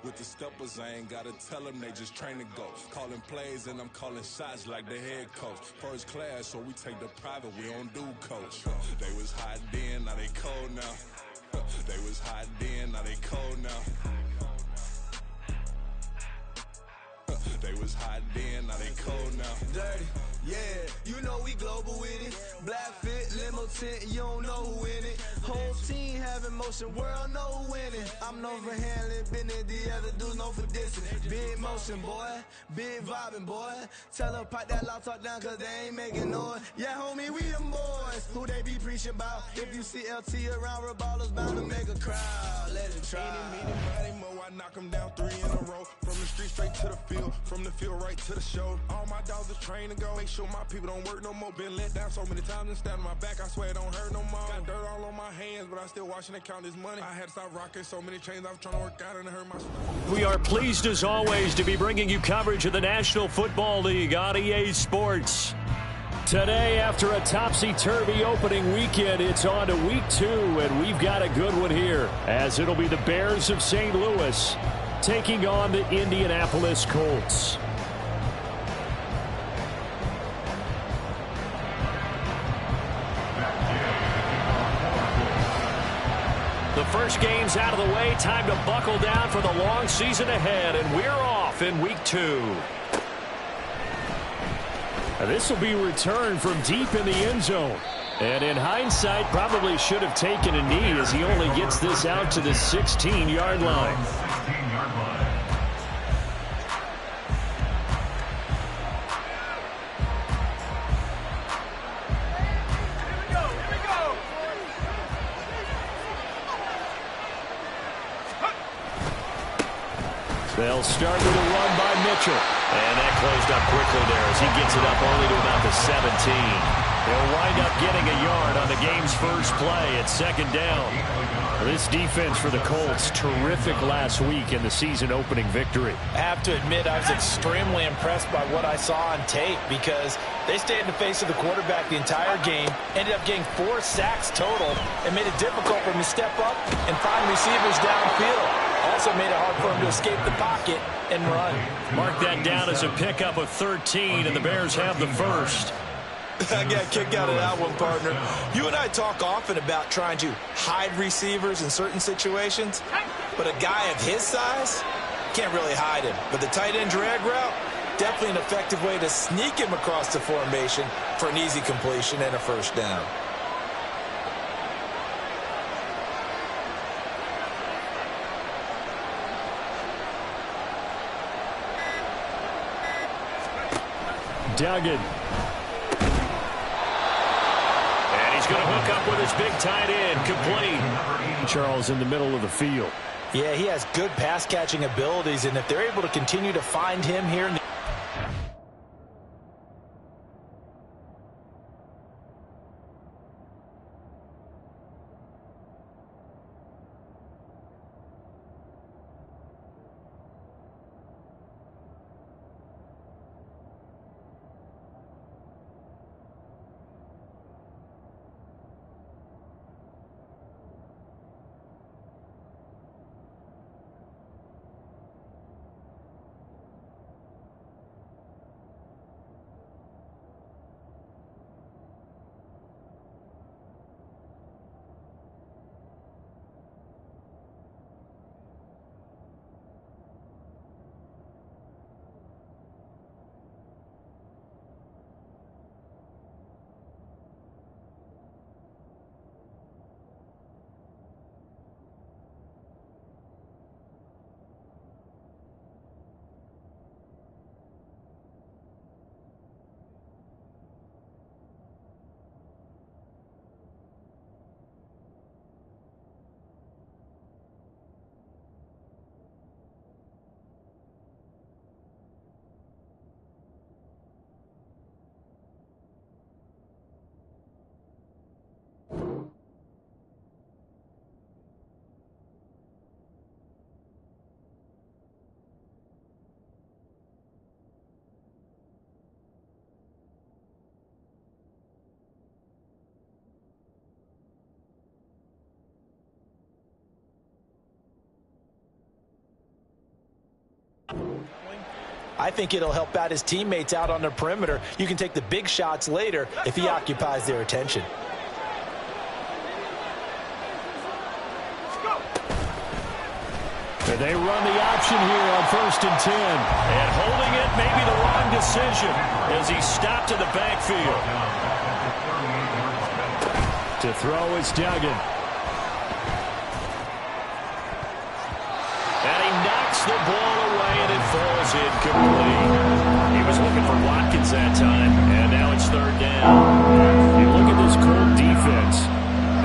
With the steppers, I ain't gotta tell them, they just train to go. Calling plays and I'm calling shots like the head coach. First class, so we take the private, we don't do coach. They was hot then, now they cold now. They was hot then, now they cold now. They was hot then, now they cold now. Dirty, yeah, you know we global with it. Black fit, limo tint, you don't know who in it. Whole team having motion, world know who winning. I'm known for handling business, the other dudes known for dissing. Big motion, boy, big vibing, boy. Tell them pipe that loud talk down, cause they ain't making noise. Yeah, homie, we them boys, who they be preaching about. If you see LT around, Reballo's bound to make a crowd. Let it try. I knock them down 3 in a row. From the street straight to the field, from the field right to the show. All my dogs are trained to go. Make sure my people don't work no more. Been let down so many times and stabbed in my back. I swear it don't hurt no more. Got dirt all on my hands, but I still watching and count this money. I had to stop rocking so many chains. I was trying to work out and it hurt my stomach. We are pleased as always to be bringing you coverage of the National Football League on EA Sports. Today, after a topsy-turvy opening weekend, it's on to week 2, and we've got a good one here, as it'll be the Bears of St. Louis taking on the Indianapolis Colts. The first game's out of the way. Time to buckle down for the long season ahead, and we're off in week 2. This will be returned from deep in the end zone. And in hindsight, probably should have taken a knee as he only gets this out to the 16-yard line. They'll start with a run by Mitchell. And that closed up quickly there as he gets it up only to about the 17. They'll wind up getting a yard on the game's first play at second down. This defense for the Colts, terrific last week in the season-opening victory. I have to admit, I was extremely impressed by what I saw on tape because they stayed in the face of the quarterback the entire game, ended up getting 4 sacks total, and made it difficult for him to step up and find receivers downfield. Also made it hard for him to escape the pocket and run. Mark that down as a pickup of 13, and the Bears have the first. I got a kick out of that one, partner. You and I talk often about trying to hide receivers in certain situations, but a guy of his size can't really hide him. But the tight end drag route, definitely an effective way to sneak him across the formation for an easy completion and a first down. Duggan. And he's going to hook up with his big tight end, complete. Charles in the middle of the field. Yeah, he has good pass-catching abilities, and if they're able to continue to find him here in the I think it'll help out his teammates out on the perimeter. You can take the big shots later if he occupies their attention. They run the option here on 1st and 10. And holding it may be the wrong decision as he stopped in the backfield. To throw is Duggan. And he knocks the ball away, and it falls incomplete. He was looking for Watkins that time, and now it's 3rd down. You look at this Colt defense.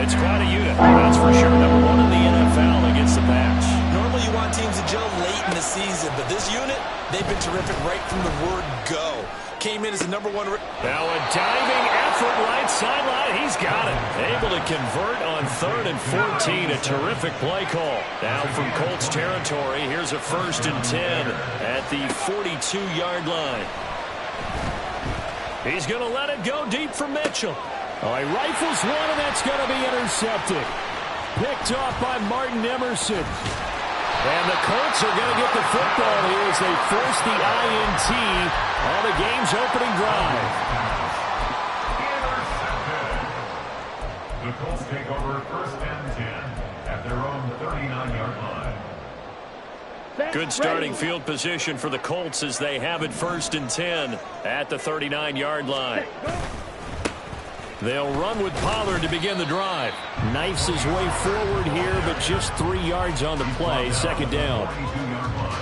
It's quite a unit, that's for sure. Number 1 in the NFL against the pass. Normally you want teams to gel late in the season, but this unit, they've been terrific right from the word go. Came in as the number 1. Now a diving effort right sideline. He's got it. Able to convert on 3rd and 14. A terrific play call. Now from Colts territory, here's a 1st and 10 at the 42-yard line. He's going to let it go deep for Mitchell. Oh, he rifles one, and that's going to be intercepted. Picked off by Martin Emerson. And the Colts are going to get the football here as they force the INT on the game's opening drive. The Colts take over 1st and 10 at their own 39-yard line. Good starting field position for the Colts as they have it 1st and 10 at the 39-yard line. They'll run with Pollard to begin the drive. Knifes his way forward here, but just 3 yards on the play. 2nd down.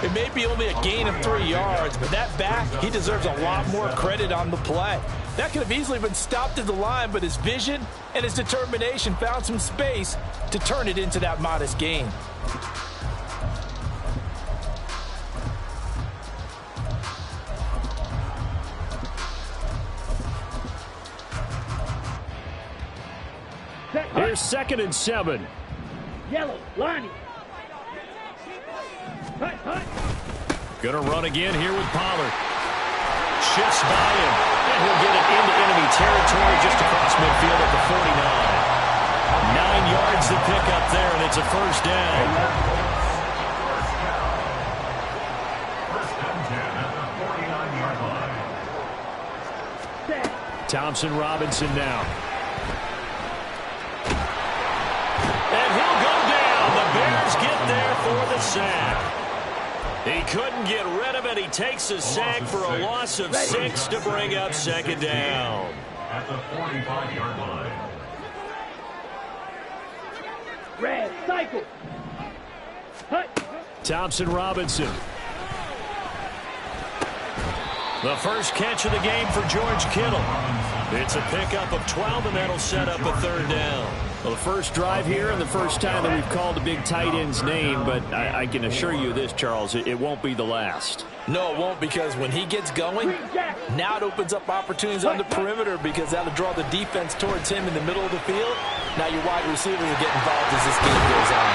It may be only a gain of 3 yards, but that back, he deserves a lot more credit on the play. That could have easily been stopped at the line, but his vision and his determination found some space to turn it into that modest gain. Here's 2nd and 7. Yellow, Lonnie. Gonna run again here with Pollard. Shifts by him, and he'll get it into enemy territory just across midfield at the 49. 9 yards to pick up there, and it's a 1st down. 1st and 10 at the 49-yard line. Thompson Robinson now. And he'll go down. The Bears get there for the sack. He couldn't get rid of it. He takes a sack for a loss of 6 to bring up 2nd down. At the 45-yard line. Red, cycle. Thompson Robinson. The first catch of the game for George Kittle. It's a pickup of 12, and that'll set up a 3rd down. Well, the first drive here and the first time that we've called a big tight end's name, but I can assure you this, Charles, it won't be the last. No, it won't, because when he gets going, now it opens up opportunities on the perimeter because that'll draw the defense towards him in the middle of the field. Now your wide receivers will get involved as this game goes on.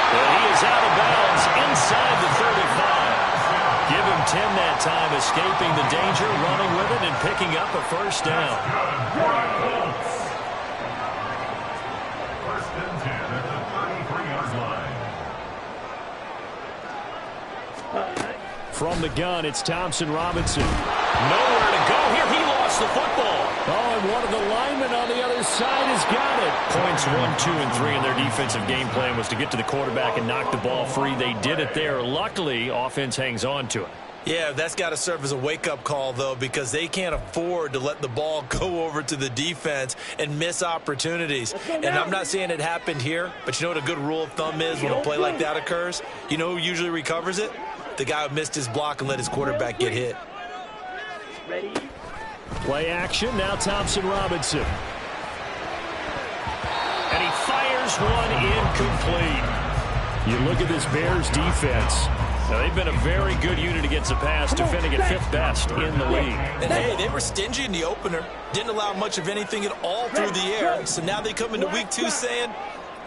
Well, he is out of bounds inside the 35. Give him 10 that time, escaping the danger, running with it, and picking up a 1st down. 1st and 10 at the 33-yard line. From the gun, it's Thompson Robinson. Nowhere to go here. He lost the football. Oh, and one of the linemen on the other side has got it. Points 1, 2, and 3 in their defensive game plan was to get to the quarterback and knock the ball free. They did it there. Luckily, offense hangs on to it. Yeah, that's got to serve as a wake-up call, though, because they can't afford to let the ball go over to the defense and miss opportunities. And I'm not saying it happened here, but you know what a good rule of thumb is when a play like that occurs? You know who usually recovers it? The guy who missed his block and let his quarterback get hit. Ready? Play action, now Thompson Robinson. And he fires one incomplete. You look at this Bears defense. Now, they've been a very good unit against the pass, defending at 5th best in the league. And, hey, they were stingy in the opener. Didn't allow much of anything at all through the air. So now they come into week 2 saying,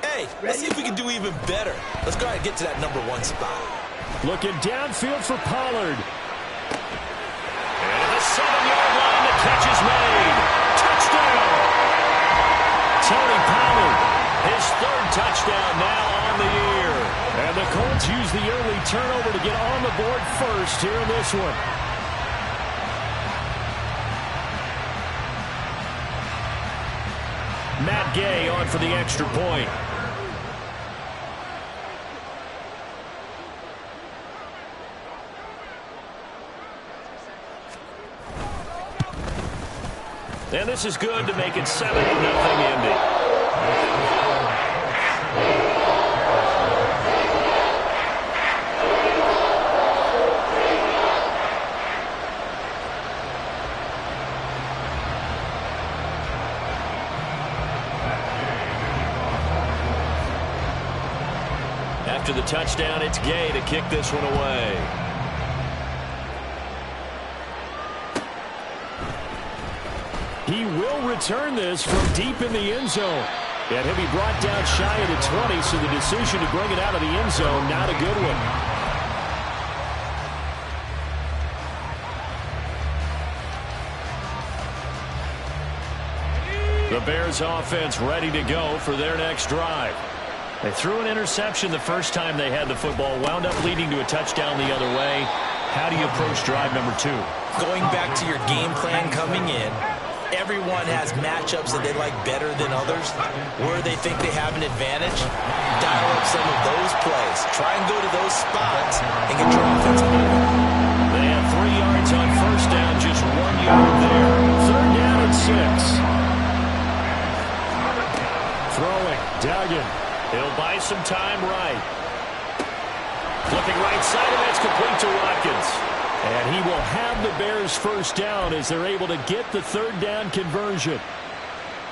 hey, let's see if we can do even better. Let's go ahead and get to that number 1 spot. Looking downfield for Pollard. And the 7-yard line, the catch is made. Touchdown! Tony Pollard, his 3rd touchdown now on the year. And the Colts use the early turnover to get on the board first here in this one. Matt Gay on for the extra point. And this is good to make it 7-0 Indy. After the touchdown, it's Gay to kick this one away. He will return this from deep in the end zone. And he'll be brought down shy of the 20, so the decision to bring it out of the end zone, not a good one. The Bears offense ready to go for their next drive. They threw an interception the first time they had the football, wound up leading to a touchdown the other way. How do you approach drive number 2? Going back to your game plan coming in, everyone has matchups that they like better than others. Where they think they have an advantage, dial up some of those plays. Try and go to those spots and get your offense moving. They have 3 yards on first down, just 1 yard there. Third down and 6. Throwing, Duggan. He'll buy some time right. Flipping right side, and that's complete to Watkins. And he will have the Bears first down as they're able to get the third down conversion.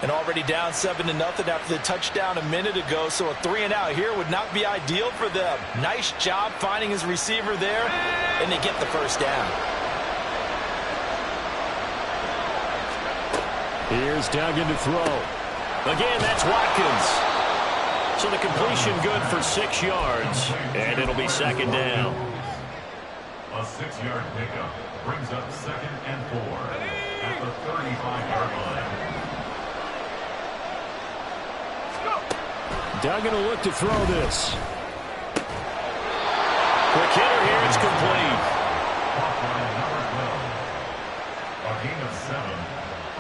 And already down 7-0 after the touchdown a minute ago, so a 3-and-out here would not be ideal for them. Nice job finding his receiver there, and they get the first down. Here's Duggan to throw. Again, that's Watkins. So the completion good for 6 yards, and it'll be second down. A 6-yard pickup brings up 2nd and 4 at the 35-yard line. Duggan will look to throw this. Quick hitter here, it's complete. A gain of 7.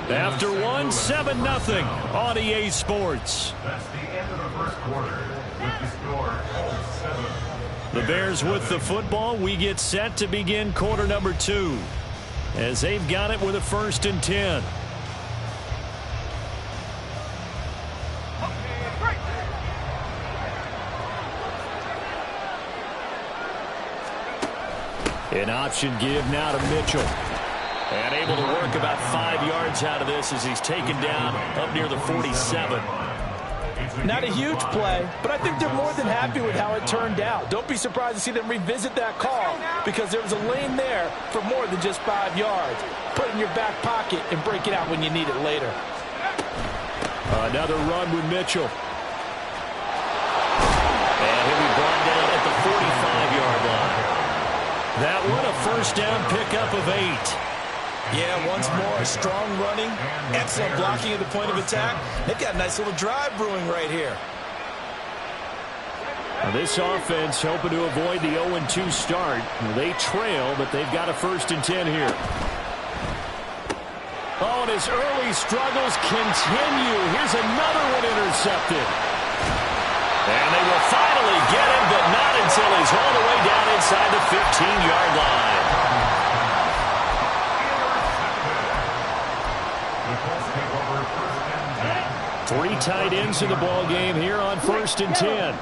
After 1, 7-0 on EA Sports. That's the end of the first quarter with the score 7. The Bears with the football. We get set to begin quarter number 2 as they've got it with a 1st and 10. An option give now to Mitchell. And able to work about 5 yards out of this as he's taken down up near the 47. Not a huge play, but I think they're more than happy with how it turned out. Don't be surprised to see them revisit that call because there was a lane there for more than just 5 yards. Put it in your back pocket and break it out when you need it later. Another run with Mitchell. And he'll be brought down at the 45-yard line. That one a first down pickup of 8. Yeah, once more, strong running, excellent blocking at the point of attack. They've got a nice little drive brewing right here. Now this offense hoping to avoid the 0-2 start. They trail, but they've got a 1st and 10 here. Oh, and his early struggles continue. Here's another one intercepted. And they will finally get him, but not until he's all the way down inside the 15-yard line. Three tight ends in the ball game here on 1st and 10.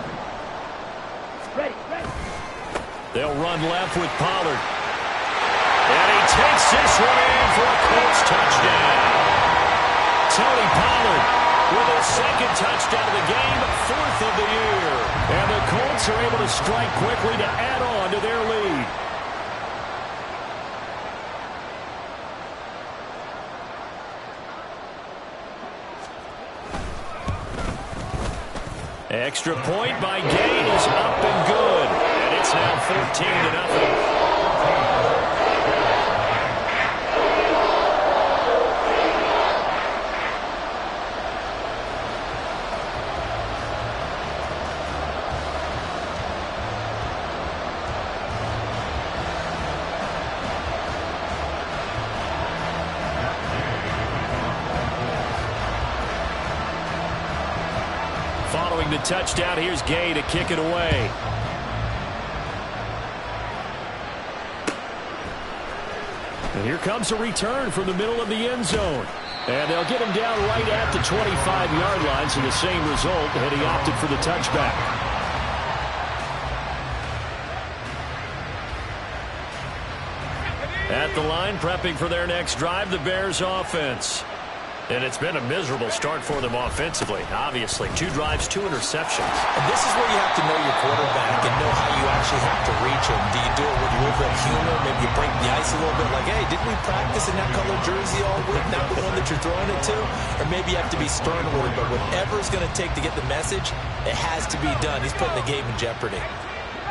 They'll run left with Pollard. And he takes this one in for a Colts touchdown. Tony Pollard with his 2nd touchdown of the game, 4th of the year. And the Colts are able to strike quickly to add on to their lead. Extra point by Gay is up and good. And it's now 14-0. Going to touchdown. Here's Gay to kick it away. And here comes a return from the middle of the end zone. And they'll get him down right at the 25-yard line, so the same result, and he opted for the touchback. At the line, prepping for their next drive, the Bears offense. And it's been a miserable start for them offensively, obviously. 2 drives, 2 interceptions. And this is where you have to know your quarterback and know how you actually have to reach him. Do you do it with a little bit of humor? Maybe you break the ice a little bit like, hey, didn't we practice in that color jersey all week? Not the one that you're throwing it to? Or maybe you have to be stern with it, but whatever it's going to take to get the message, it has to be done. He's putting the game in jeopardy.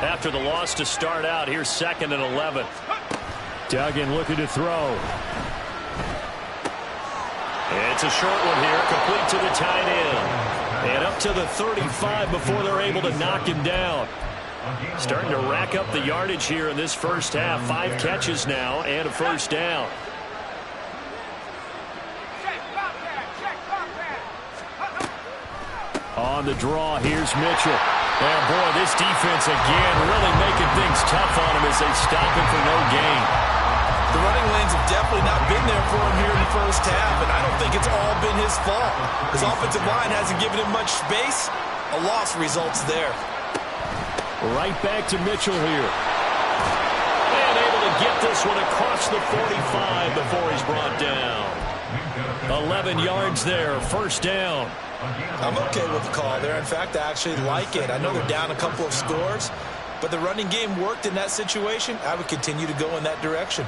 After the loss to start out, here's 2nd and 11. Duggan looking to throw. It's a short one here, complete to the tight end. And up to the 35 before they're able to knock him down. Starting to rack up the yardage here in this first half. 5 catches now and a first down. On the draw, here's Mitchell. And boy, this defense again really making things tough on him as they stop him for no gain. The running lanes have definitely not been there for him here in the first half, and I don't think it's all been his fault. His offensive line hasn't given him much space. A loss results there. Right back to Mitchell here. And able to get this one across the 45 before he's brought down. 11 yards there, first down. I'm okay with the call there. In fact, I actually like it. I know they're down a couple of scores, but the running game worked in that situation. I would continue to go in that direction.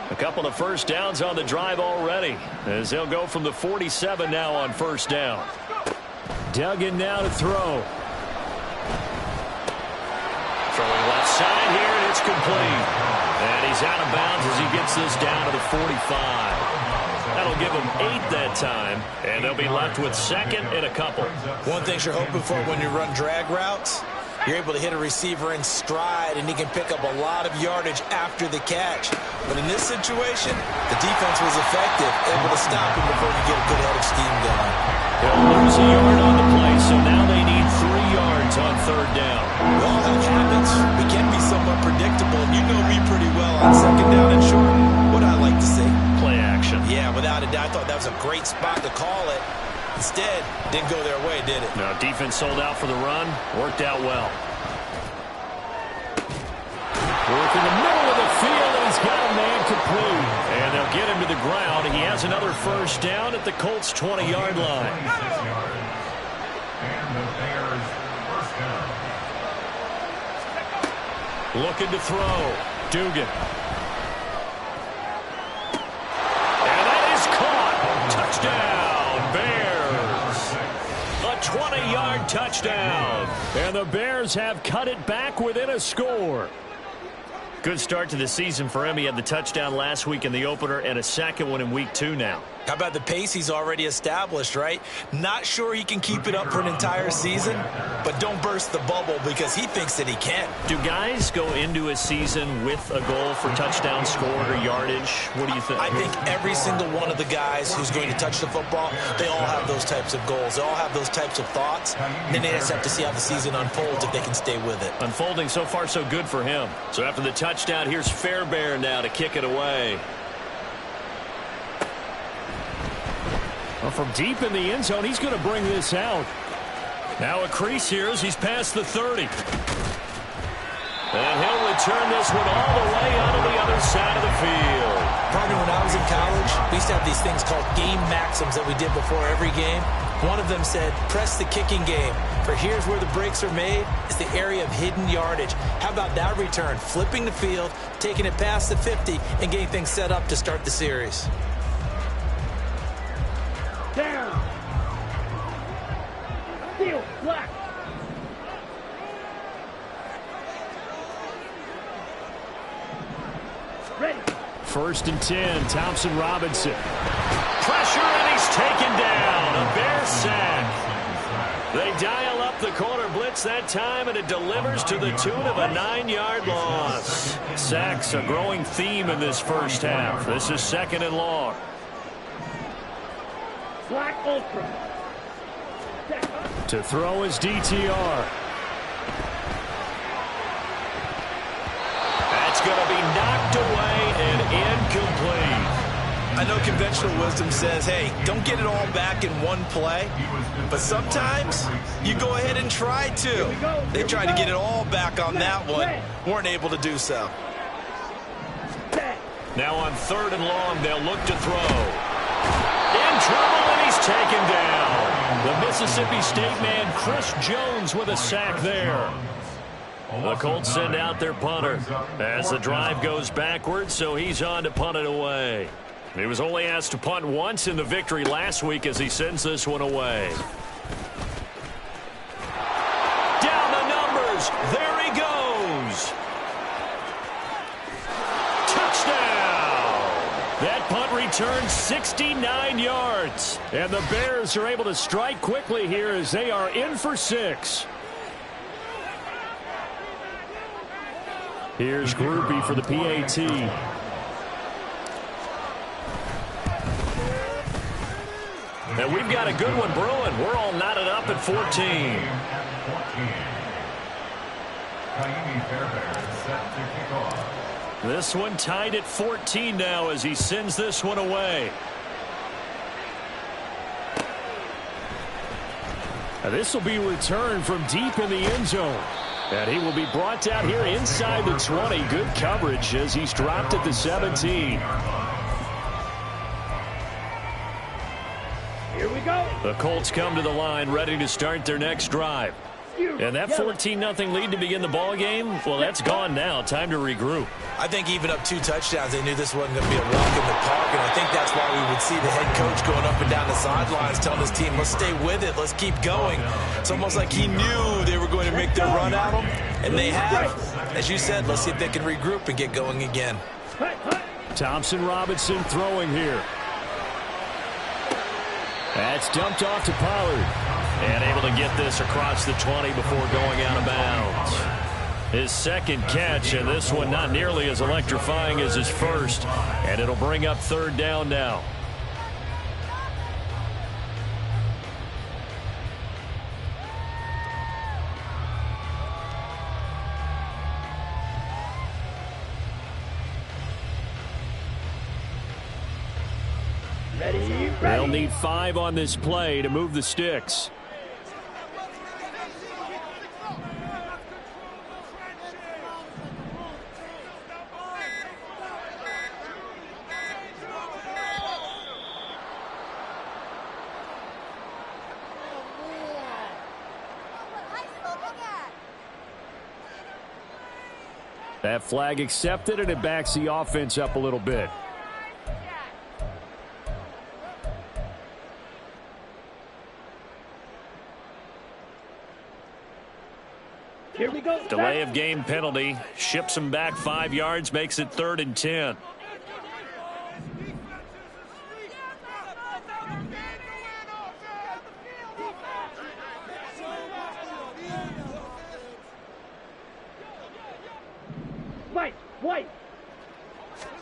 A couple of first downs on the drive already, as they'll go from the 47 now on first down. Duggan now to throw. Throwing left side here, and it's complete. And he's out of bounds as he gets this down to the 45. That'll give him 8 that time, and they'll be left with 2nd and a couple. One thing you're hoping for when you run drag routes, you're able to hit a receiver in stride, and he can pick up a lot of yardage after the catch. But in this situation, the defense was effective, able to stop him before he get a good head of steam going. They'll lose a yard on the play, so now they need 3 yards on 3rd down. We all have habits. We can be somewhat predictable, and you know me pretty well on 2nd down and short. What I like to see? Play action. Yeah, without a doubt, I thought that was a great spot to call it. Instead, didn't go their way, did it? No, defense sold out for the run. Worked out well. Work in the middle of the field, and he's got a man complete. And they'll get him to the ground. He has another first down at the Colts' 20-yard line. And the Bears first down. Looking to throw. Dugan. And that is caught. Touchdown, Bears. A 20-yard touchdown. And the Bears have cut it back within a score. Good start to the season for him. He had the touchdown last week in the opener and a second one in week 2 now. How about the pace he's already established, right? Not sure he can keep it up for an entire season, but don't burst the bubble because he thinks that he can. Do guys go into a season with a goal for touchdown scored or yardage? What do you think? I think every single one of the guys who's going to touch the football, they all have those types of goals. They all have those types of thoughts. And then they just have to see how the season unfolds if they can stay with it. Unfolding so far so good for him. So after the touchdown, here's Fairbairn now to kick it away. Well, from deep in the end zone, he's going to bring this out. Now a crease here as he's past the 30. And he'll return this one all the way out of the other side of the field. Partner, when I was in college, we used to have these things called game maxims that we did before every game. One of them said, press the kicking game. For here's where the breaks are made. It's the area of hidden yardage. How about that return? Flipping the field, taking it past the 50, and getting things set up to start the series. Down. Steal. Black. Ready. 1st and 10, Thompson Robinson. Pressure, and he's taken down. A Bear sack. They dial up off the corner blitz that time, and it delivers to the tune of a 9-yard loss. Sacks a growing theme in this first half. This is 2nd and long. Black ultra. To throw is DTR. That's going to be knocked away and incomplete. I know conventional wisdom says, hey, don't get it all back in one play. But sometimes you go ahead and try to. They tried to get it all back on that one. Weren't able to do so. Now on 3rd and long, they'll look to throw. In trouble, and he's taken down. The Mississippi State man, Chris Jones, with a sack there. The Colts send out their punter as the drive goes backwards, so he's on to punt it away. He was only asked to punt once in the victory last week as he sends this one away. Down the numbers. There he goes. Touchdown. That punt returns 69 yards. And the Bears are able to strike quickly here as they are in for 6. Here's Groupie for the PAT. And we've got a good one brewing. We're all knotted up at 14. This one tied at 14 now as he sends this one away. Now this will be returned from deep in the end zone. And he will be brought down here inside the 20. Good coverage as he's dropped at the 17. Here we go. The Colts come to the line ready to start their next drive. And that 14-0 lead to begin the ball game, well, that's gone now. Time to regroup. I think even up 2 touchdowns, they knew this wasn't going to be a walk in the park, and I think that's why we would see the head coach going up and down the sidelines telling his team, let's stay with it, let's keep going. It's almost like he knew they were going to make their run at him, and they have. As you said, let's see if they can regroup and get going again. Thompson Robinson throwing here. That's dumped off to Pollard. And able to get this across the 20 before going out of bounds. His second catch, and this one not nearly as electrifying as his first. And it'll bring up 3rd down now. Ready. They'll need 5 on this play to move the sticks. That flag accepted, and it backs the offense up a little bit. Here we go. Delay of game penalty. Ships him back 5 yards, makes it 3rd and 10. White.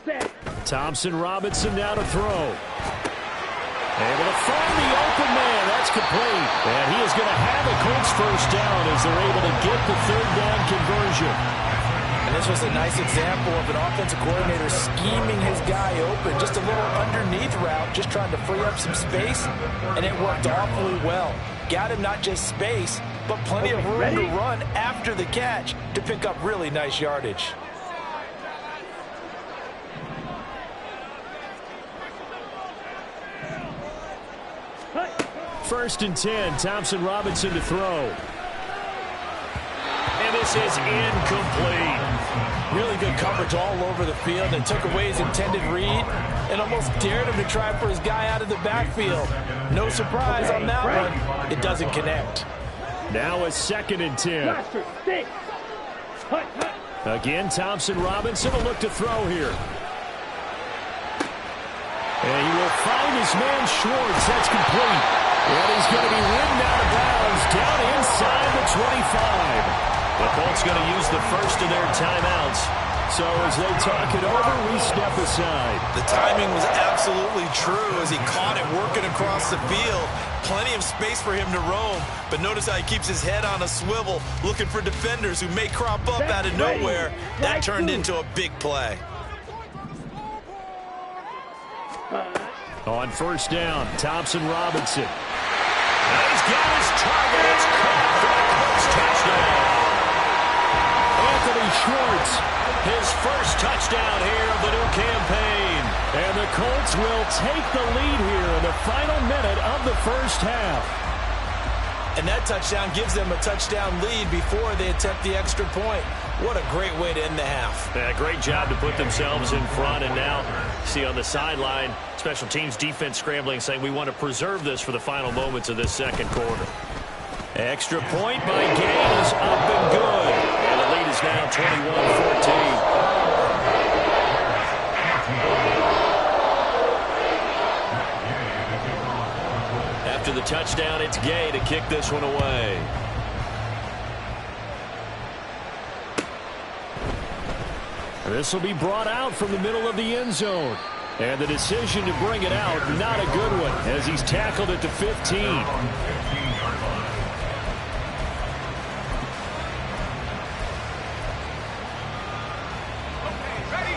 Set. Thompson Robinson now to throw. Able to find the open man. That's complete. And he is going to have a Colts first down as they're able to get the 3rd down conversion. And this was a nice example of an offensive coordinator scheming his guy open. Just a little underneath route, just trying to free up some space, and it worked awfully well. Got him not just space, but plenty of room to run after the catch to pick up really nice yardage. 1st and 10. Thompson Robinson to throw. And this is incomplete. Really good coverage all over the field, and took away his intended read and almost dared him to try for his guy out of the backfield. No surprise on that one. It doesn't connect. Now a 2nd and 10. Again, Thompson Robinson will look to throw here. And he will find his man Schwartz. That's complete. And he's going to be ridden out of bounds down inside the 25. The Colts going to use the first of their timeouts. So as they talk it over, we step aside. The timing was absolutely true as he caught it working across the field. Plenty of space for him to roam, but notice how he keeps his head on a swivel looking for defenders who may crop up out of nowhere. That turned into a big play. On first down, Thompson-Robinson. And he's got his target. It's caught for the Colts touchdown. Anthony Schwartz, his first touchdown here of the new campaign. And the Colts will take the lead here in the final minute of the first half. And that touchdown gives them a touchdown lead before they attempt the extra point. What a great way to end the half. Yeah, great job to put themselves in front. And now, see on the sideline, special teams defense scrambling, saying we want to preserve this for the final moments of this second quarter. Extra point by Gay is up and good. And the lead is now 21-14. After the touchdown, it's Gay to kick this one away. This will be brought out from the middle of the end zone. And the decision to bring it out, not a good one, as he's tackled at the 15.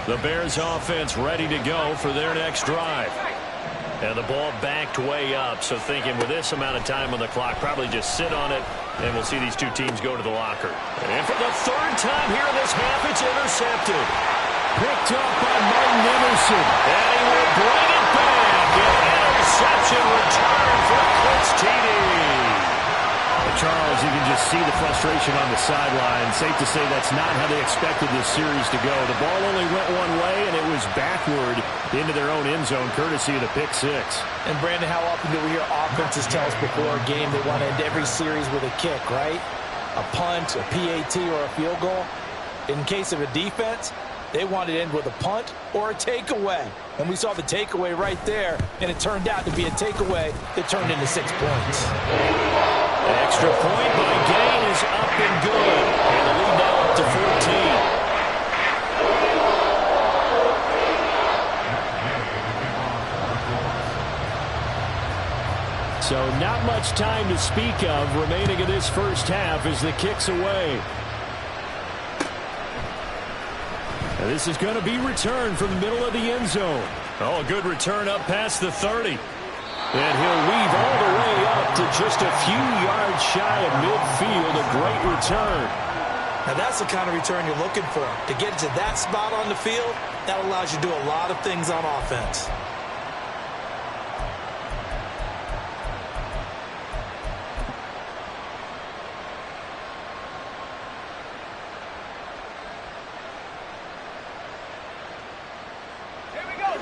The Bears offense ready to go for their next drive. And the ball backed way up, so thinking with this amount of time on the clock, probably just sit on it, and we'll see these two teams go to the locker. And for the third time here in this half, it's intercepted. Picked up by Martin Emerson. And he will bring it back. An interception return for Colts TD. Charles, you can just see the frustration on the sideline. Safe to say that's not how they expected this series to go. The ball only went one way, and it was backward into their own end zone, courtesy of the pick six. And, Brandon, how often do we hear offenses tell us before a game they want to end every series with a kick, right? A punt, a PAT, or a field goal. In case of a defense, they want to end with a punt or a takeaway. And we saw the takeaway right there, and it turned out to be a takeaway that turned into 6 points. Extra point by Gain is up and good. And the lead now up to 14. So not much time to speak of remaining in this first half as the kick's away. And this is going to be returned from the middle of the end zone. Oh, a good return up past the 30. And he'll weave all the way up to just a few yards shy of midfield. A great return. Now that's the kind of return you're looking for. To get to that spot on the field, that allows you to do a lot of things on offense.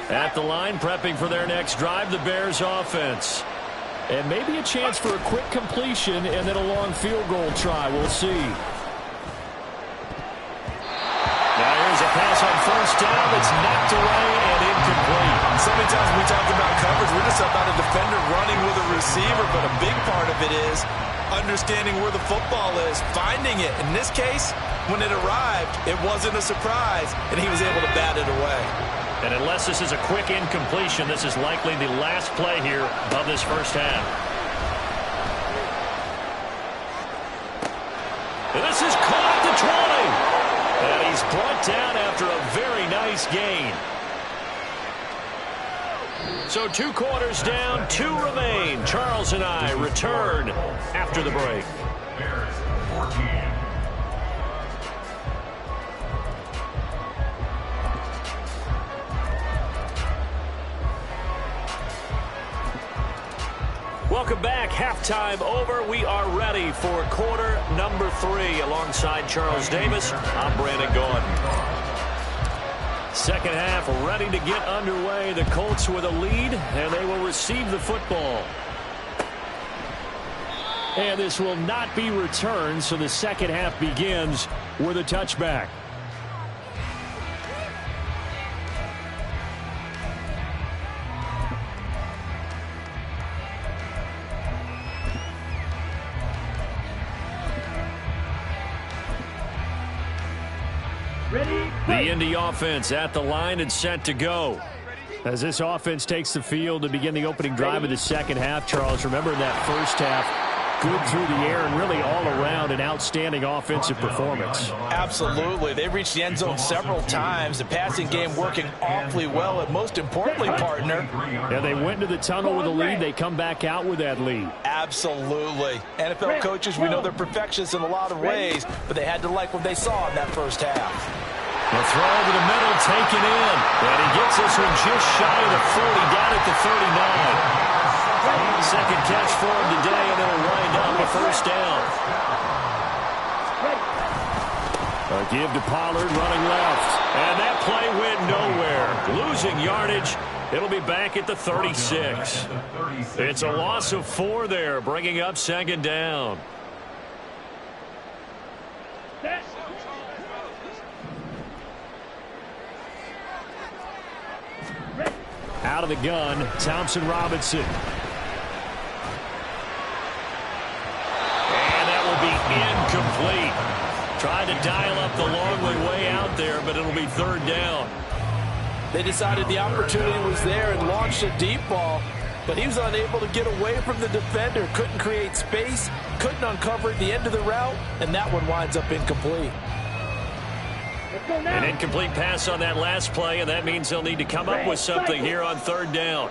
At the line, prepping for their next drive, the Bears offense. And maybe a chance for a quick completion and then a long field goal try. We'll see. Now here's a pass on first down that's knocked away and incomplete. So many times we talk about coverage, we're just about a defender running with a receiver, but a big part of it is understanding where the football is, finding it. In this case, when it arrived, it wasn't a surprise, and he was able to bat it away. And unless this is a quick incompletion, this is likely the last play here of this first half. And this is caught at the 20. And he's brought down after a very nice gain. So 2 quarters down, 2 remain. Charles and I return after the break. Bears 14. Welcome back. Halftime over. We are ready for quarter number 3. Alongside Charles Davis, I'm Brandon Gordon. Second half ready to get underway. The Colts with a lead, and they will receive the football. And this will not be returned, so the second half begins with a touchback. The Indy offense at the line and set to go. As this offense takes the field to begin the opening drive of the second half, Charles, remember in that first half, good through the air and really all around an outstanding offensive performance. Absolutely. They reached the end zone several times. The passing game working awfully well, and most importantly, partner. Yeah, they went into the tunnel with a lead. They come back out with that lead. Absolutely. NFL coaches, we know they're perfectionists in a lot of ways, but they had to like what they saw in that first half. The throw over the middle, taken in. And he gets this one just shy of the 40, down at the 39. Second catch for him today, and it'll wind up a first down. A give to Pollard, running left. And that play went nowhere. Losing yardage. It'll be back at the 36. It's a loss of 4 there, bringing up second down. Out of the gun, Thompson Robinson. And that will be incomplete. Tried to dial up the long way out there, but it'll be third down. They decided the opportunity was there and launched a deep ball, but he was unable to get away from the defender. Couldn't create space, couldn't uncover the end of the route, and that one winds up incomplete. An incomplete pass on that last play, and that means they'll need to come up with something here on third down.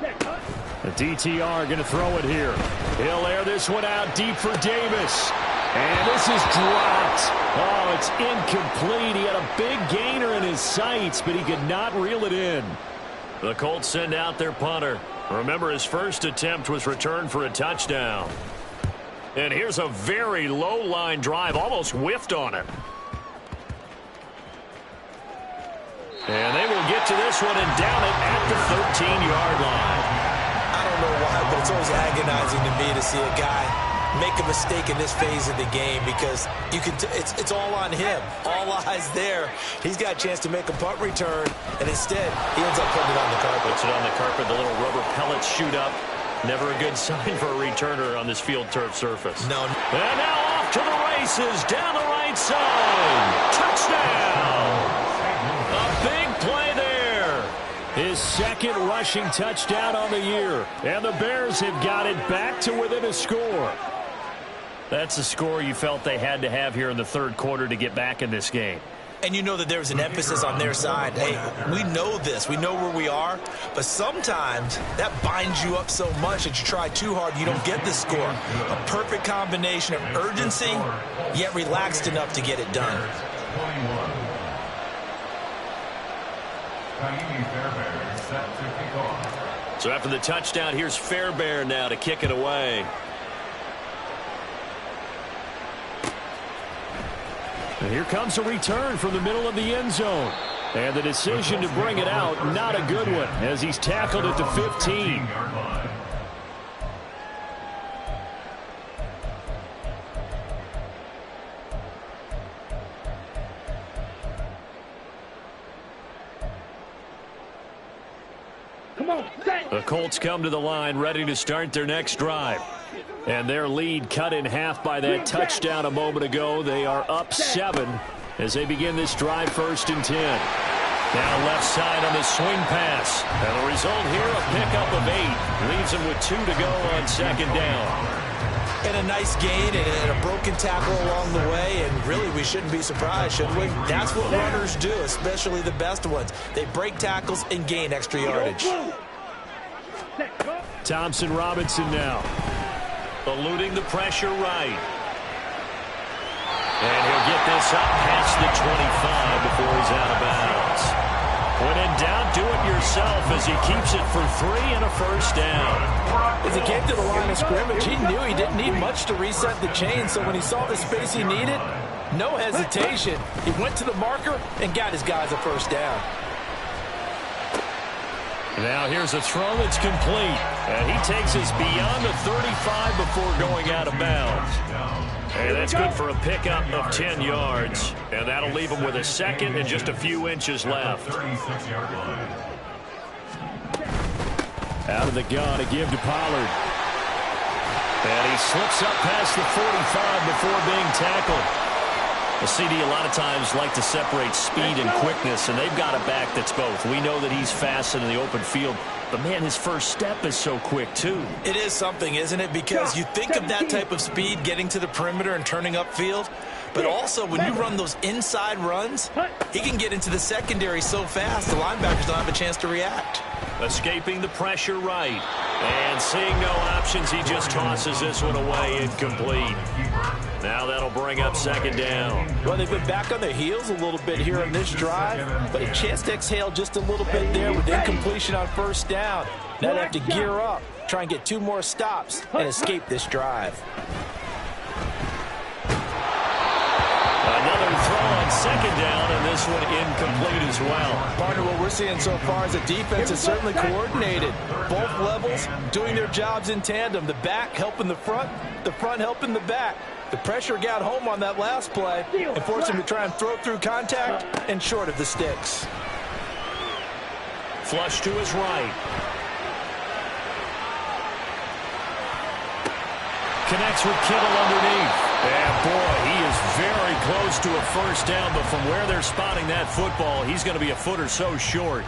The DTR going to throw it here. He'll air this one out deep for Davis. And this is dropped. Oh, it's incomplete. He had a big gainer in his sights, but he could not reel it in. The Colts send out their punter. Remember, his first attempt was returned for a touchdown. And here's a very low-line drive, almost whiffed on it. And they will get to this one and down it at the 13-yard line. I don't know why, but it's always agonizing to me to see a guy make a mistake in this phase of the game, because you can it's all on him. All eyes there. He's got a chance to make a punt return, and instead he ends up putting it on the carpet. Puts it on the carpet. The little rubber pellets shoot up. Never a good sign for a returner on this field turf surface. No. And now off to the races down the right side. Touchdown. A big play there. His second rushing touchdown on the year. And the Bears have got it back to within a score. That's the score you felt they had to have here in the third quarter to get back in this game. And you know that there's an emphasis on their side. Hey, we know this. We know where we are. But sometimes that binds you up so much that you try too hard, you don't get the score. A perfect combination of urgency, yet relaxed enough to get it done. So after the touchdown, here's Fairbairn now to kick it away. And here comes a return from the middle of the end zone. And the decision to bring it out, not a good one, as he's tackled at the 15. The Colts come to the line, ready to start their next drive. And their lead cut in half by that touchdown a moment ago. They are up 7 as they begin this drive, 1st and 10. Now left side on the swing pass. And the result here, a pickup of 8. Leaves them with 2 to go on second down. And a nice gain and a broken tackle along the way. And really, we shouldn't be surprised, should we? That's what runners do, especially the best ones. They break tackles and gain extra yardage. Thompson Robinson now. Eluding the pressure right. And he'll get this up past the 25 before he's out of bounds. When in doubt, do it yourself as he keeps it for 3 and a first down. As he came to the line of scrimmage, he knew he didn't need much to reset the chain, so when he saw the space he needed, no hesitation. He went to the marker and got his guys a first down. Now here's a throw that's complete. And he takes us beyond the 35 before going out of bounds. And that's good for a pickup of 10 yards. And that'll leave him with a second and just a few inches left. Out of the gun, a give to Pollard. And he slips up past the 45 before being tackled. Well, CD a lot of times like to separate speed and quickness, and they've got a back that's both. We know that he's fast in the open field, but, man, his first step is so quick, too. It is something, isn't it? Because you think of that type of speed getting to the perimeter and turning upfield, but also when you run those inside runs, he can get into the secondary so fast the linebackers don't have a chance to react. Escaping the pressure right. And seeing no options, he just tosses this one away incomplete. Now that'll bring up second down. Well, they've been back on their heels a little bit here on this drive, but a chance to exhale just a little bit there with incompletion on first down. Now they have to gear up, try and get 2 more stops, and escape this drive. Another throw on second down, and this one incomplete as well. Partner, what we're seeing so far is the defense is certainly coordinated. Both levels doing their jobs in tandem. The back helping the front helping the back. The pressure got home on that last play and forced him to try and throw through contact and short of the sticks. Flush to his right. Connects with Kittle underneath. And, boy, he is very close to a first down, but from where they're spotting that football, he's going to be a foot or so short.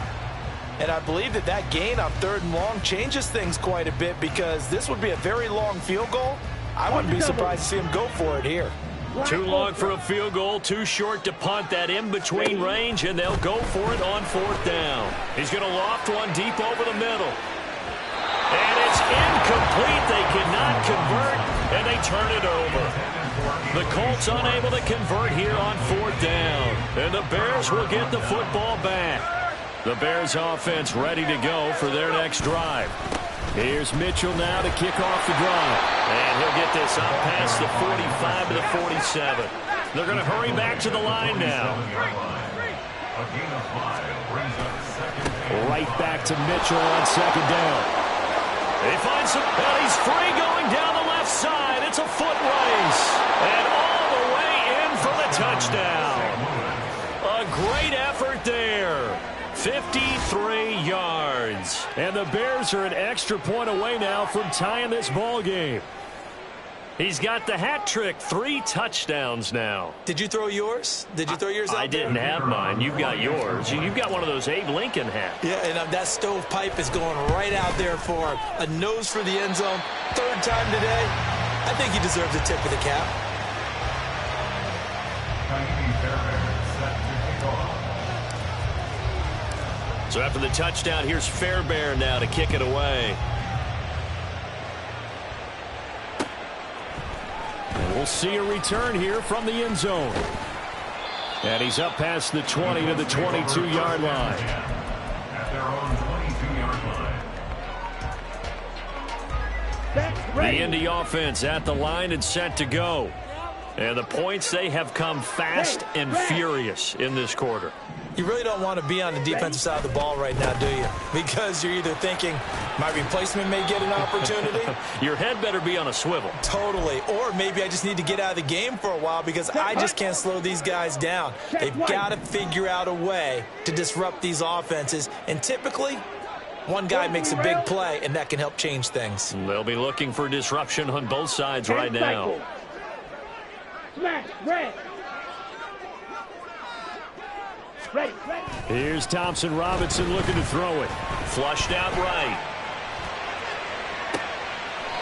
And I believe that gain on 3rd and long changes things quite a bit because this would be a very long field goal. I wouldn't be surprised to see him go for it here. Too long for a field goal, too short to punt that in-between range, and they'll go for it on 4th down. He's going to loft one deep over the middle. And it's incomplete. They cannot convert, and they turn it over. The Colts unable to convert here on 4th down, and the Bears will get the football back. The Bears offense ready to go for their next drive. Here's Mitchell now to kick off the drive. And he'll get this up past the 45 to the 47. They're going to hurry back to the line now. Right back to Mitchell on second down. He finds him, and he's free going down the left side. It's a foot race. And all the way in for the touchdown. A great effort there. 53 yards. And the Bears are an extra point away now from tying this ball game. He's got the hat trick, 3 touchdowns now. Did you throw yours? Did you throw yours out? I didn't have mine. You've got yours. You've got one of those Abe Lincoln hats. Yeah, and that stovepipe is going right out there for a nose for the end zone. 3rd time today. I think he deserves a tip of the cap. So after the touchdown, here's Fairbairn now to kick it away. And we'll see a return here from the end zone. And he's up past the 20 to the 22-yard line. At their own 22-yard line. The Indy offense at the line and set to go. And the points, they have come fast and furious in this quarter. You really don't want to be on the defensive side of the ball right now, do you? Because you're either thinking, my replacement may get an opportunity. Your head better be on a swivel. Totally. Or maybe I just need to get out of the game for a while because I just can't slow these guys down. They've got to figure out a way to disrupt these offenses. And typically, one guy makes a big play, and that can help change things. They'll be looking for disruption on both sides right now. Smash, red. Ready. Here's Thompson Robinson looking to throw it. Flushed out right.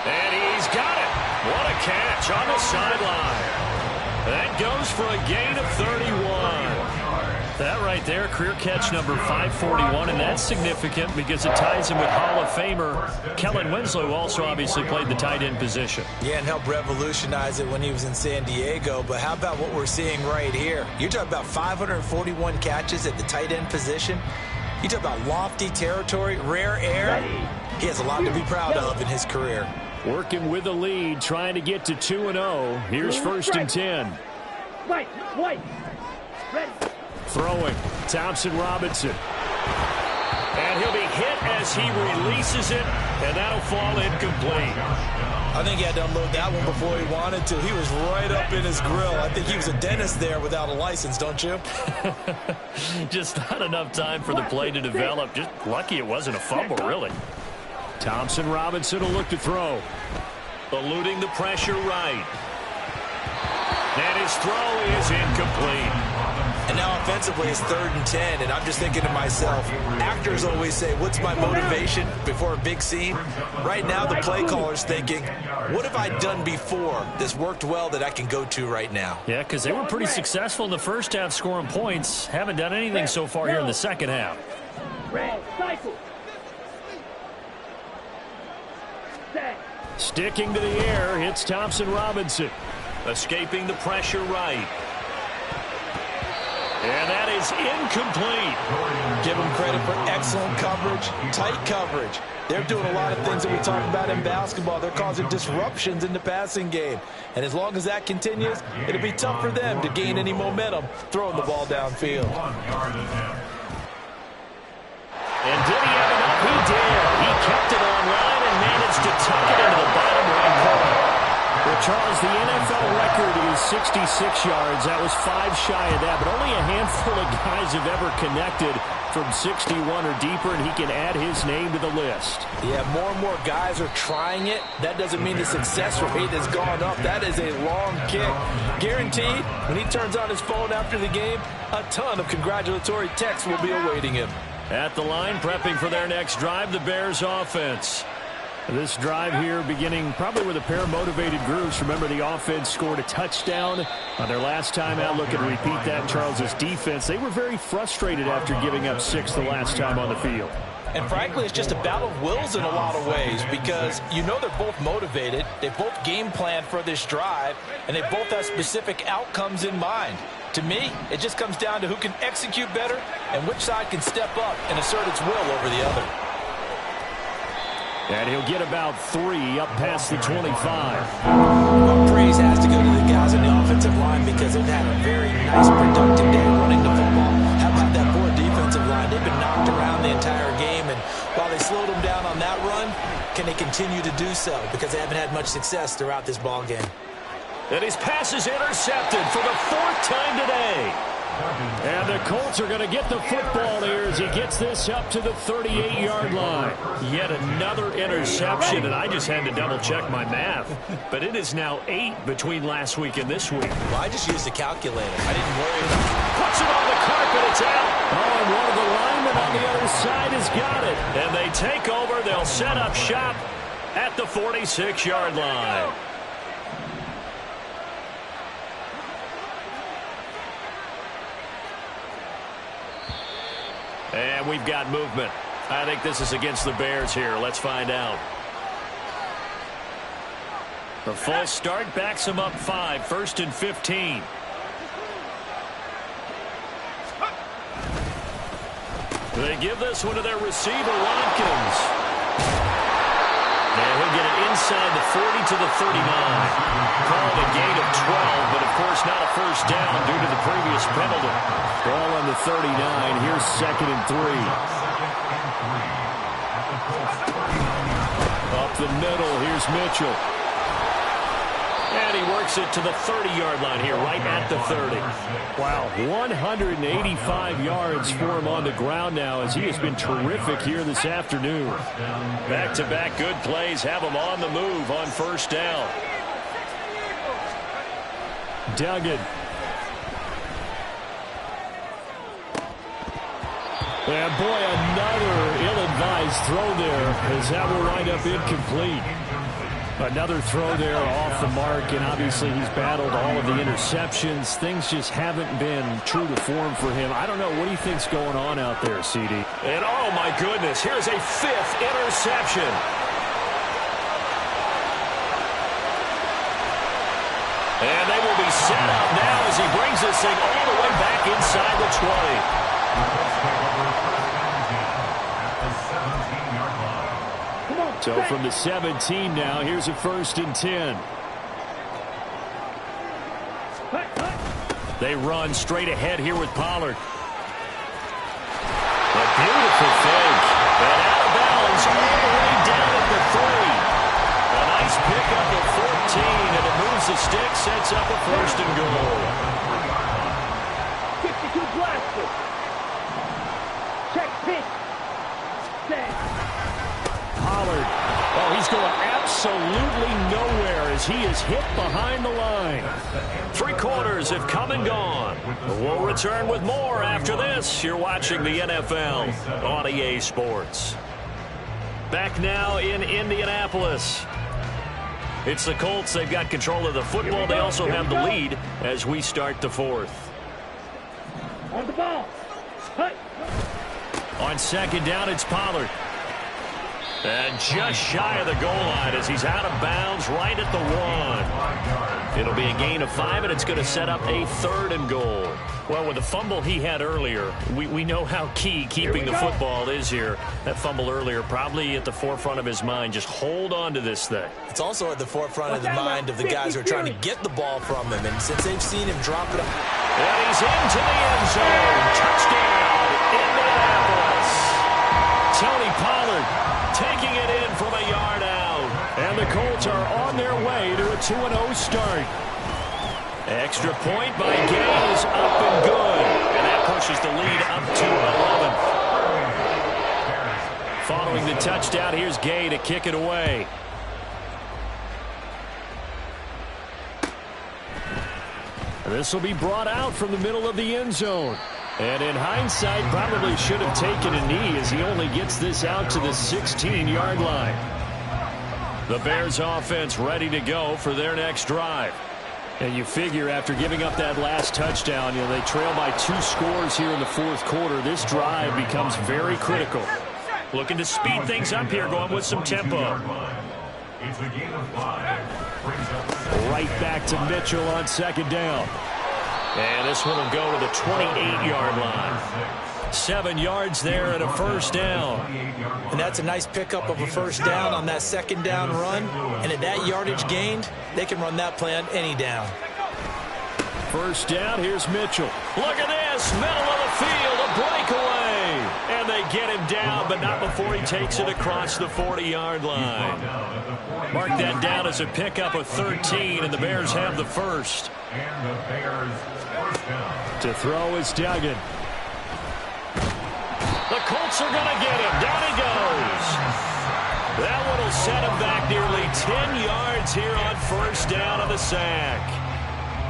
And he's got it. What a catch on the sideline. That goes for a gain of 31. That right there, career catch number 541, and that's significant because it ties him with Hall of Famer Kellen Winslow, who also obviously played the tight end position. Yeah, and helped revolutionize it when he was in San Diego. But how about what we're seeing right here? You're talking about 541 catches at the tight end position. You talk about lofty territory, rare air. He has a lot to be proud of in his career. Working with the lead, trying to get to 2-0. Here's 1st and 10. White. Ready. Throwing, Thompson Robinson. And he'll be hit as he releases it, and that'll fall incomplete. I think he had to unload that one before he wanted to. He was right up in his grill. I think he was a dentist there without a license, don't you? Just not enough time for the play to develop. Just lucky it wasn't a fumble, really. Thompson Robinson will look to throw. Eluding the pressure right. And his throw is incomplete. And now offensively it's 3rd and 10, and I'm just thinking to myself, actors always say, what's my motivation before a big scene? Right now the play caller's thinking, what have I done before that's worked well that I can go to right now? Yeah, because they were pretty successful in the first half scoring points. Haven't done anything so far here in the second half. Red, cycle. Set. Sticking to the air, it's Thompson Robinson. Escaping the pressure right. And that is incomplete. Give them credit for excellent coverage, tight coverage. They're doing a lot of things that we talk about in basketball. They're causing disruptions in the passing game. And as long as that continues, it'll be tough for them to gain any momentum throwing the ball downfield. And did he have enough? He did. He kept it online and managed to tuck it into the bottom right corner. Well, Charles, the NFL record is 66 yards. That was 5 shy of that, but only a handful of guys have ever connected from 61 or deeper, and he can add his name to the list. Yeah, more and more guys are trying it. That doesn't mean the success rate has gone up. That is a long kick. Guaranteed, when he turns on his phone after the game, a ton of congratulatory texts will be awaiting him. At the line, prepping for their next drive, the Bears offense. This drive here beginning probably with a pair of motivated groups. Remember, the offense scored a touchdown on their last time out. Look at repeat that. Charles's defense, they were very frustrated after giving up 6 the last time on the field. And frankly, it's just a battle of wills in a lot of ways because you know they're both motivated. They both game planned for this drive, and they both have specific outcomes in mind. To me, it just comes down to who can execute better and which side can step up and assert its will over the other. And he'll get about 3 up past the 25. Well, praise has to go to the guys on the offensive line because they've had a very nice, productive day running the football. How about that poor defensive line? They've been knocked around the entire game, and while they slowed them down on that run, can they continue to do so? Because they haven't had much success throughout this ball game. And his pass is intercepted for the 4th time today. And the Colts are going to get the football here as he gets this up to the 38-yard line. Yet another interception, and I just had to double-check my math. But it is now 8 between last week and this week. Well, I just used a calculator. I didn't worry about it. Puts it on the carpet. It's out. Oh, and one of the linemen on the other side has got it. And they take over. They'll set up shop at the 46-yard line. And we've got movement. I think this is against the Bears here. Let's find out. The full start backs them up 5, 1st and 15. They give this one to their receiver, Watkins. And he'll get it inside the 40 to the 39. Called a gain of 12, but of course not a first down due to the previous penalty. Ball on the 39. Here's 2nd and 3. Up the middle. Here's Mitchell. And he works it to the 30-yard line here, right at the 30. Wow, 185 yards for him on the ground now as he has been terrific here this afternoon. Back-to-back good plays have him on the move on 1st down. Duggan. And boy, another ill-advised throw there as that will wind up incomplete. Another throw there off the mark, and obviously he's battled all of the interceptions. Things just haven't been true to form for him. I don't know. What do you think's going on out there, CD? And oh, my goodness, here's a 5th interception. And they will be set up now as he brings this thing all the way back inside the 20. So from the 17 now, here's a 1st and 10. They run straight ahead here with Pollard. A beautiful fake. And out of bounds all the way down at the 3. A nice pickup of 14, and it moves the stick, sets up a 1st and goal. 62 blaster. Check pitch. Set. Pollard. Oh, he's going absolutely nowhere as he is hit behind the line. 3 quarters have come and gone. We'll return with more after this. You're watching the NFL on EA Sports. Back now in Indianapolis. It's the Colts. They've got control of the football. They also have the lead as we start the 4th. On the ball. Hey. On 2nd down, it's Pollard. And just shy of the goal line as he's out of bounds right at the 1. It'll be a gain of 5, and it's going to set up a 3rd and goal. Well, with the fumble he had earlier, we know how key keeping the football is here. That fumble earlier probably at the forefront of his mind. Just hold on to this thing. It's also at the forefront of the mind of the guys who are trying to get the ball from him. And since they've seen him drop it up. And he's into the end zone. Touchdown, Indianapolis. Tony Pollard taking it in from a yard out. And the Colts are on their way to a 2-0 start. Extra point by Gay is up and good. And that pushes the lead up to 11. Following the touchdown, here's Gay to kick it away. This will be brought out from the middle of the end zone. And in hindsight, probably should have taken a knee as he only gets this out to the 16-yard line. The Bears offense ready to go for their next drive. And you figure after giving up that last touchdown, they trail by 2 scores here in the 4th quarter. This drive becomes very critical. Looking to speed things up here, going with some tempo. Right back to Mitchell on 2nd down. And this one will go to the 28-yard line. 7 yards there and a 1st down. And that's a nice pickup of a 1st down on that 2nd down run. And at that yardage gained, they can run that play on any down. 1st down, here's Mitchell. Look at this, middle of the field, a breakaway. And they get him down, but not before he takes it across the 40-yard line. Mark that down as a pickup of 13, and the Bears have the 1st. To throw is Duggan. The Colts are going to get him. Down he goes. That one will set him back nearly 10 yards here on 1st down of the sack.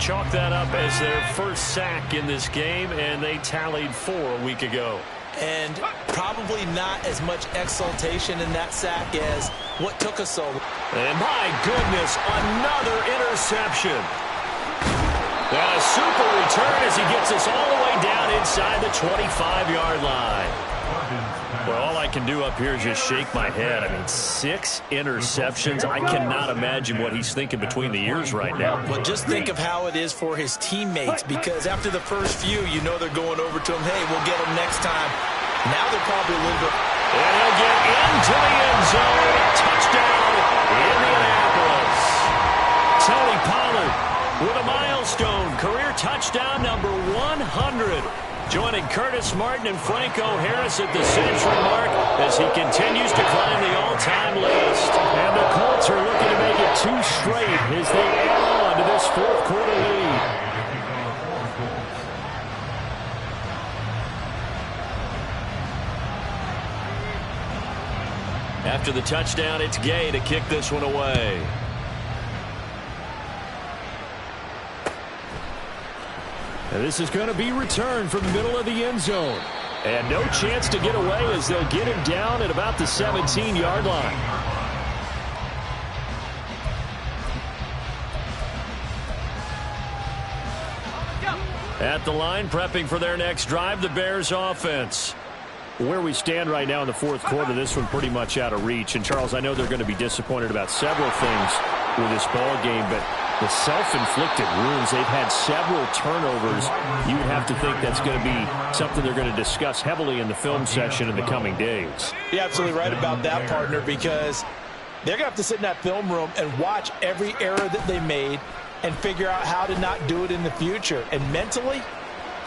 Chalk that up as their 1st sack in this game, and they tallied 4 a week ago. And probably not as much exultation in that sack as what took us so long. And my goodness, another interception. And a super return as he gets us all the way down inside the 25-yard line. Well, all I can do up here is just shake my head. I mean, 6 interceptions. I cannot imagine what he's thinking between the ears right now. Well, just think of how it is for his teammates, because after the first few, they're going over to him, hey, we'll get him next time. Now they're probably a little bit. And he'll get into the end zone. Touchdown, Indianapolis. Tony Pollard with a milestone career touchdown number 100. Joining Curtis Martin and Franco Harris at the century mark as he continues to climb the all-time list. And the Colts are looking to make it 2 straight as they add on to this 4th quarter lead. After the touchdown, it's Gay to kick this one away. And this is going to be returned from the middle of the end zone. And no chance to get away as they'll get him down at about the 17-yard line. At the line, prepping for their next drive, the Bears offense. Where we stand right now in the 4th quarter, this one pretty much out of reach. And, Charles, I know they're going to be disappointed about several things with this ball game, but the self-inflicted wounds, they've had several turnovers. You would have to think that's going to be something they're going to discuss heavily in the film session in the coming days. You're absolutely right about that, partner, because they're going to have to sit in that film room and watch every error that they made and figure out how to not do it in the future. And mentally,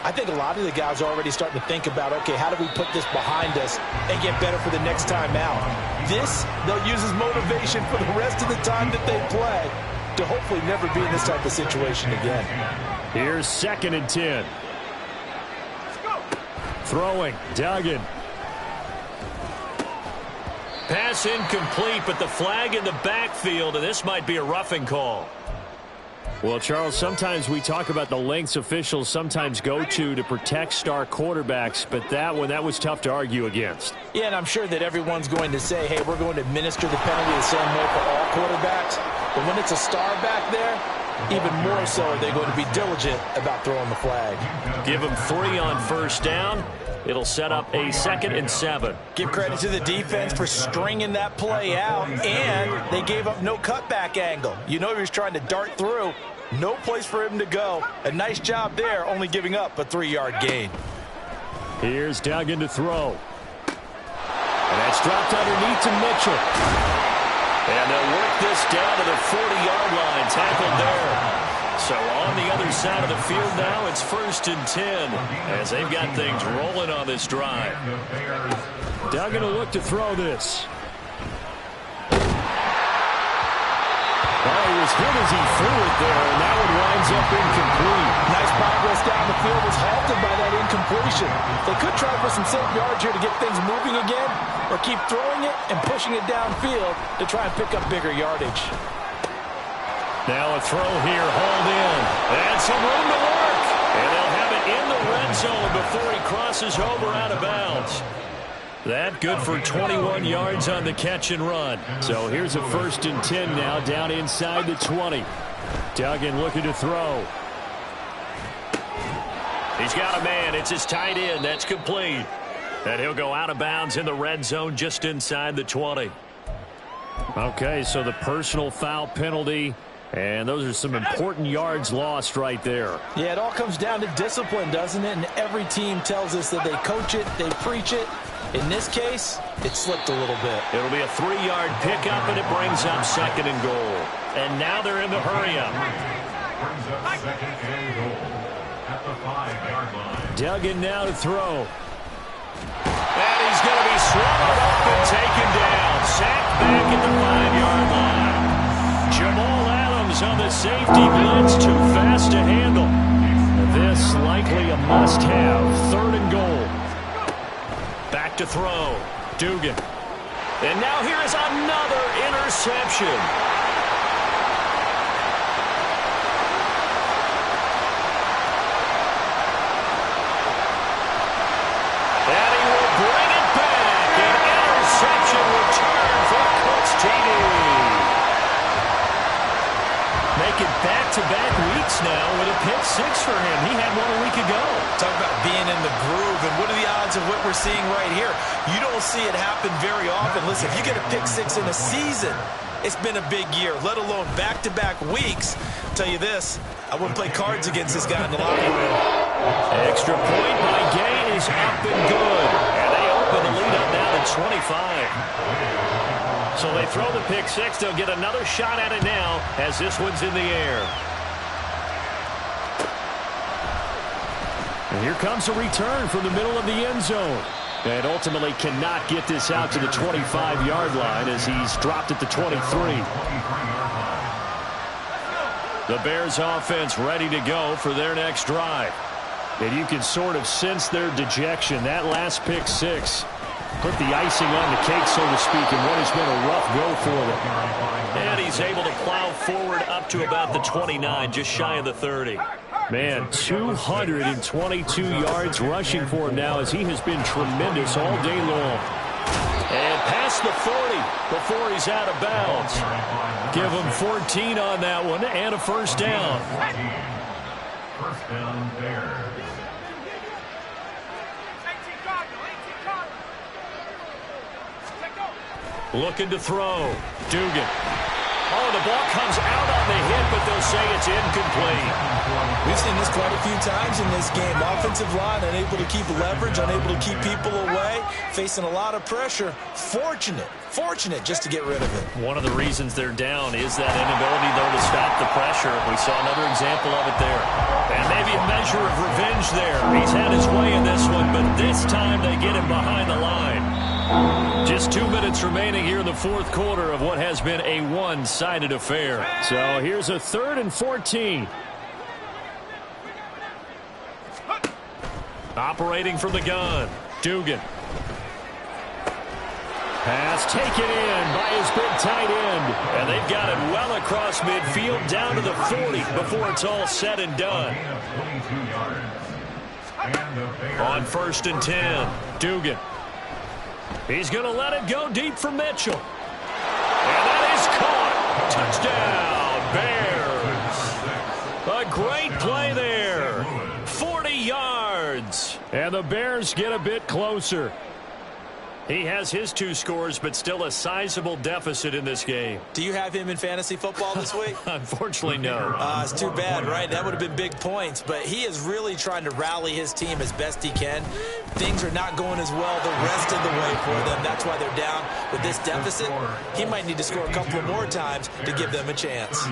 I think a lot of the guys are already starting to think about, okay, how do we put this behind us and get better for the next time out? This, they'll use as motivation for the rest of the time that they play to hopefully never be in this type of situation again. Here's 2nd and 10. Throwing, Duggan. Pass incomplete, but the flag in the backfield, and this might be a roughing call. Well, Charles, sometimes we talk about the lengths officials sometimes go to protect star quarterbacks, but that was tough to argue against. Yeah, and I'm sure that everyone's going to say, hey, we're going to administer the penalty the same way for all quarterbacks. But when it's a star back there, even more so are they going to be diligent about throwing the flag. Give them 3 on first down. It'll set up a 2nd and 7. Give credit to the defense for stringing that play out, and they gave up no cutback angle. You know he was trying to dart through. No place for him to go. A nice job there, only giving up a 3-yard gain. Here's Duggan to throw. And that's dropped underneath to Mitchell. And they'll work this down to the 40-yard line, tackled there. So on the other side of the field now, it's 1st and 10 as they've got things rolling on this drive. Duggan will look to throw this. He was hit as he threw it there, and that one winds up incomplete. Nice progress down the field was halted by that incompletion. They could try for some safe yards here to get things moving again, or keep throwing it and pushing it downfield to try and pick up bigger yardage. Now a throw here, hauled in, and some room to work. And they'll have it in the red zone before he crosses over out of bounds. That good for 21 yards on the catch and run. So here's a 1st and 10 now, down inside the 20. Duggan looking to throw. He's got a man. It's his tight end. That's complete. And he'll go out of bounds in the red zone just inside the 20. Okay, so the personal foul penalty. And those are some important yards lost right there. Yeah, it all comes down to discipline, doesn't it? And every team tells us that they coach it, they preach it. In this case, it slipped a little bit. It'll be a 3-yard pickup, and it brings up 2nd and goal. And now they're in the hurry-up. Brings up 2nd and goal at the 5-yard line. Duggan now to throw. And he's going to be swallowed up and taken down. Sacked back at the 5-yard line. Jamal Adams on the safety blitz, too fast to handle. This likely a must-have. 3rd and goal. Back to throw. Dugan. And now here is another interception. And he will bring it back. An interception return for Coach TD. Making back-to-back weeks now with a pick 6 for him. He had one a week ago. Talk about being in the groove, and what are the odds of what we're seeing right here? You don't see it happen very often. Listen, if you get a pick 6 in a season, it's been a big year, let alone back-to-back weeks. I'll tell you this, I wouldn't play cards against this guy in the locker room. Extra point by Gay is up and good. And they open the lead up now to 25. So they throw the pick 6. They'll get another shot at it now as this one's in the air. And here comes a return from the middle of the end zone. And ultimately cannot get this out to the 25-yard line as he's dropped at the 23. The Bears offense ready to go for their next drive. And you can sort of sense their dejection. That last pick 6 put the icing on the cake, so to speak, in what has been a rough go for them. And he's able to plow forward up to about the 29, just shy of the 30. Man, 222 yards rushing for him now as he has been tremendous all day long. And past the 40 before he's out of bounds. Give him 14 on that one and a first down. First down Bears. Looking to throw. Dugan. Oh, the ball comes out on the hit, but they'll say it's incomplete. We've seen this quite a few times in this game. Offensive line unable to keep leverage, unable to keep people away, facing a lot of pressure. Fortunate just to get rid of it. One of the reasons they're down is that inability, though, to stop the pressure. We saw another example of it there. And maybe a measure of revenge there. He's had his way in this one, but this time they get him behind the line. Just 2 minutes remaining here in the fourth quarter of what has been a one-sided affair. So here's a 3rd and 14. Operating from the gun, Dugan. Pass taken in by his big tight end. And they've got it well across midfield down to the 40 before it's all said and done. On 1st and 10, Dugan. He's going to let it go deep for Mitchell. And that is caught. Touchdown, Bears. A great play there. 40 yards. And the Bears get a bit closer. He has his 2 scores, but still a sizable deficit in this game. Do you have him in fantasy football this week? Unfortunately, no. It's too bad, right? That would have been big points. But he is really trying to rally his team as best he can. Things are not going as well the rest of the way for them. That's why they're down with this deficit. He might need to score a couple more times to give them a chance.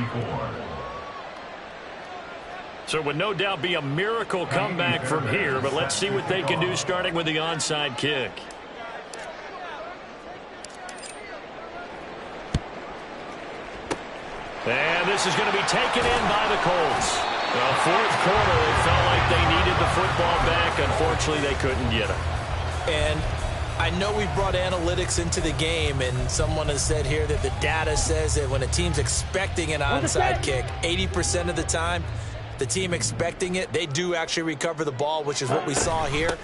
So it would no doubt be a miracle comeback from here, but let's see what they can do starting with the onside kick. And this is going to be taken in by the Colts. Well, 4th quarter, they felt like they needed the football back. Unfortunately, they couldn't get it. And I know we've brought analytics into the game, and someone has said here that the data says that when a team's expecting an onside kick, 80% of the time, the team expecting it, they do actually recover the ball, which is what we saw here.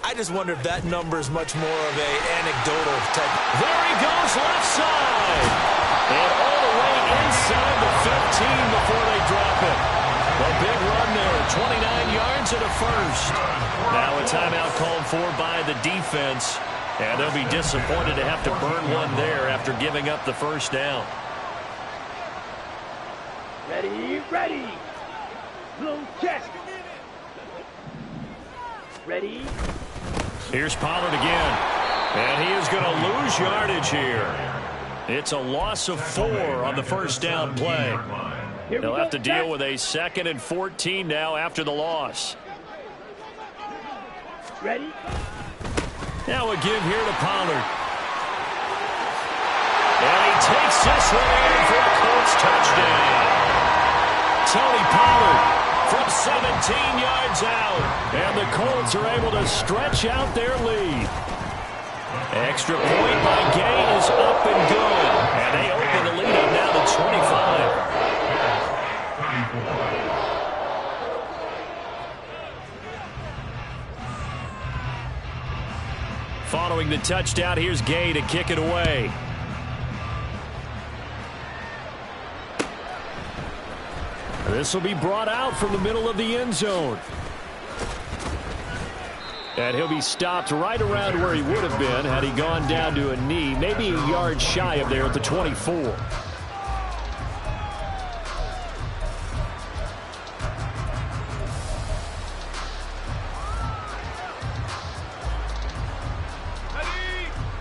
I just wonder if that number is much more of an anecdotal type. There he goes, left side. And all the way inside the 15 before they drop it. A big run there, 29 yards and a first. Now a timeout called for by the defense. And they'll be disappointed to have to burn one there after giving up the first down. Ready. Blue check. Ready. Here's Pollard again. And he is going to lose yardage here. It's a loss of 4 on the first down play. They'll have to deal with a 2nd and 14 now after the loss. Ready? Now a give here to Pollard. And he takes this one in for a Colts touchdown. Tony Pollard from 17 yards out. And the Colts are able to stretch out their lead. Extra point by Gay is up and good. And they open the lead up now to 25. Following the touchdown, here's Gay to kick it away. This will be brought out from the middle of the end zone. And he'll be stopped right around where he would have been had he gone down to a knee, maybe a yard shy of there at the 24.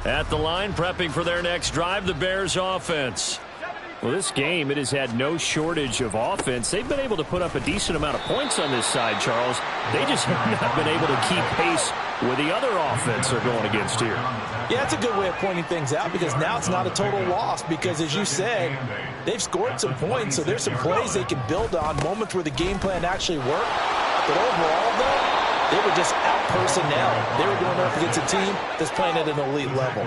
At the line, prepping for their next drive, the Bears offense. Well, this game, it has had no shortage of offense. They've been able to put up a decent amount of points on this side, Charles. They just have not been able to keep pace with the other offense they're going against here. Yeah, it's a good way of pointing things out because now it's not a total loss because, as you said, they've scored some points, so there's some plays they can build on, moments where the game plan actually worked. But overall, though, they were just out personnel. They were going up against a team that's playing at an elite level.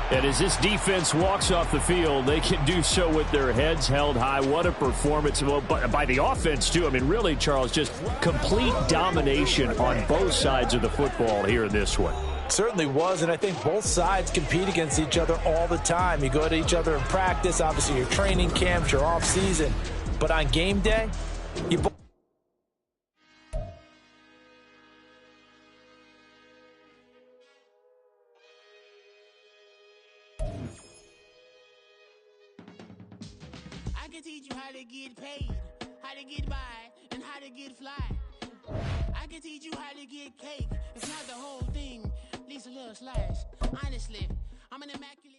And as this defense walks off the field, they can do so with their heads held high. What a performance by the offense, too. I mean, really, Charles, just complete domination on both sides of the football here in this one. Certainly was, and I think both sides compete against each other all the time. You go to each other in practice, obviously your training camps, your off season. But on game day, you both I can teach you how to get paid, how to get by, and how to get fly. I can teach you how to get cake. It's not the whole thing, at least a little slice. Honestly, I'm an immaculate